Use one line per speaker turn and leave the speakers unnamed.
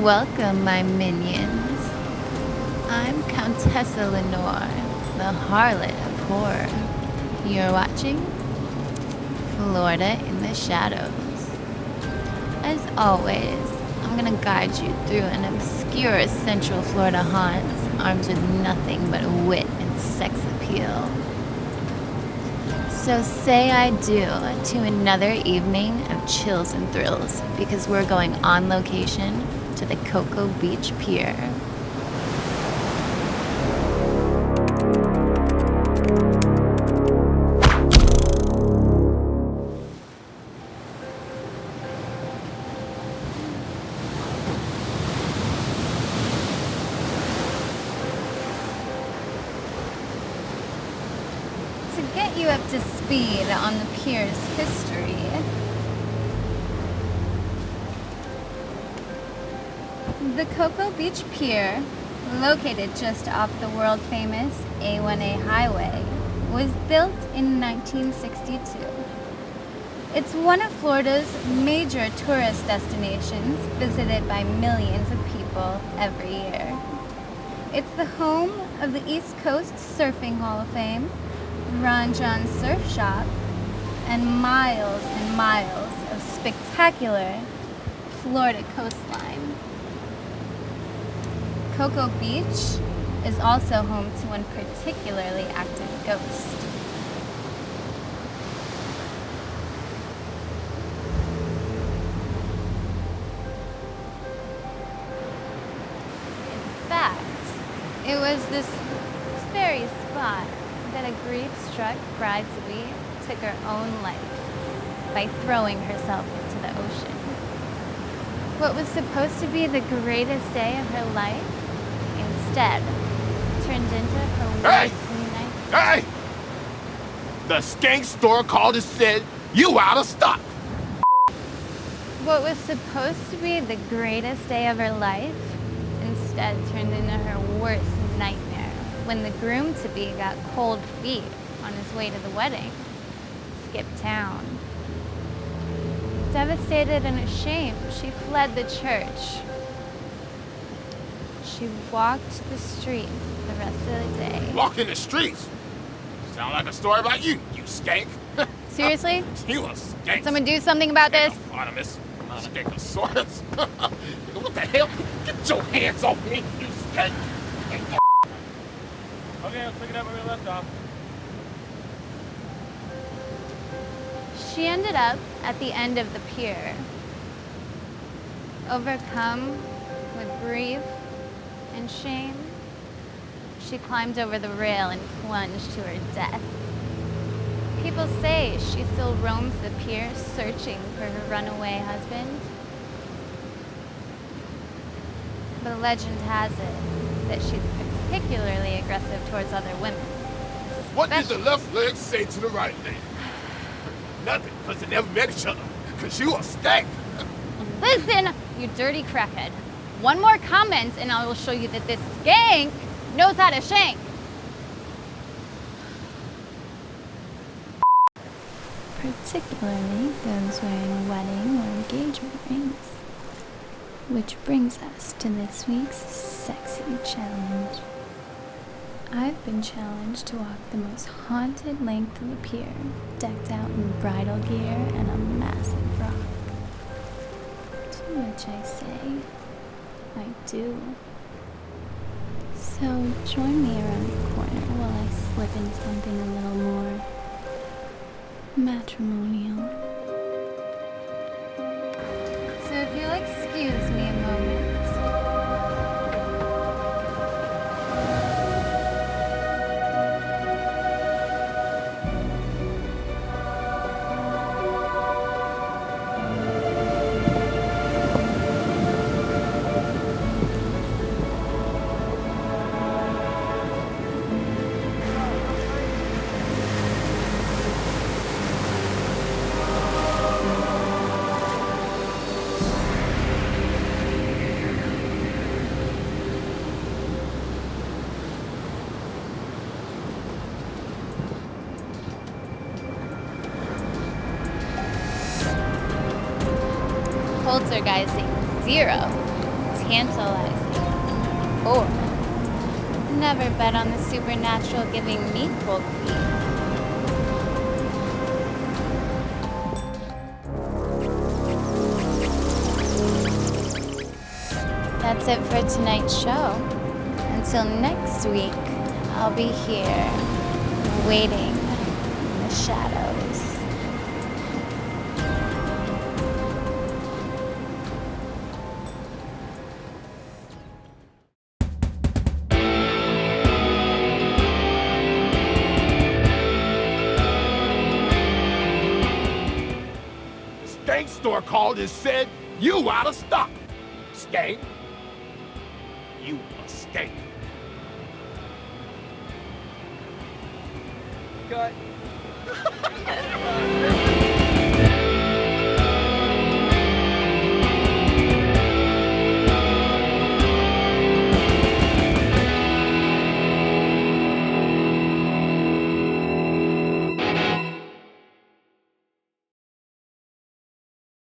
Welcome, my minions. I'm Countessa Lenore, the harlot of horror. You're watching Florida in the Shadows. As always, I'm gonna guide you through an obscure Central Florida haunt armed with nothing but wit and sex appeal. So say I do to another evening of chills and thrills because we're going on location to the Cocoa Beach Pier. To get you up to speed on the Pier's history, the Cocoa Beach Pier, located just off the world-famous A1A highway, was built in 1962. It's one of Florida's major tourist destinations visited by millions of people every year. It's the home of the East Coast Surfing Hall of Fame, Ron John Surf Shop, and miles of spectacular Florida coastline. Cocoa Beach is also home to one particularly active ghost. In fact, it was this very spot that a grief-struck bride-to-be took her own life by throwing herself into the ocean. What was supposed to be the greatest day of her life instead turned into her worst nightmare.
Hey! The skank store called and said you out of stock.
What was supposed to be the greatest day of her life instead turned into her worst nightmare when the groom-to-be got cold feet on his way to the wedding. Skipped town. Devastated and ashamed, she fled the church. She walked the streets the rest of the day.
Walking the streets? Sound like a story about you skank.
Seriously?
You a skank.
Did someone do something about this?
Anonymous. Skankosaurus. What the hell? Get your hands off me, you skank.
Okay, I'll pick it up where we left off.
She ended up at the end of the pier, overcome with grief and shame. She climbed over the rail and plunged to her death. People say she still roams the pier searching for her runaway husband. But legend has it that she's particularly aggressive towards other women.
What did the left leg say to the right leg? Nothing, because they never met each other. Because you a skank.
Listen, you dirty crackhead. One more comment and I will show you that this skank knows how to shank. Particularly those wearing wedding or engagement rings. Which brings us to this week's sexy challenge. I've been challenged to walk the most haunted length of the pier, decked out in bridal gear and a massive frock. To which I say, I do. So join me around the corner while I slip into something a little more matrimonial. So if you'll excuse me a moment. Poltergeisting 0. tantalizing. Or never bet on the supernatural giving me cold feet. That's it for tonight's show. Until next week, I'll be here, waiting in the shadows.
Skank store called and said you out of stock. Skank. You a skank.
Cut.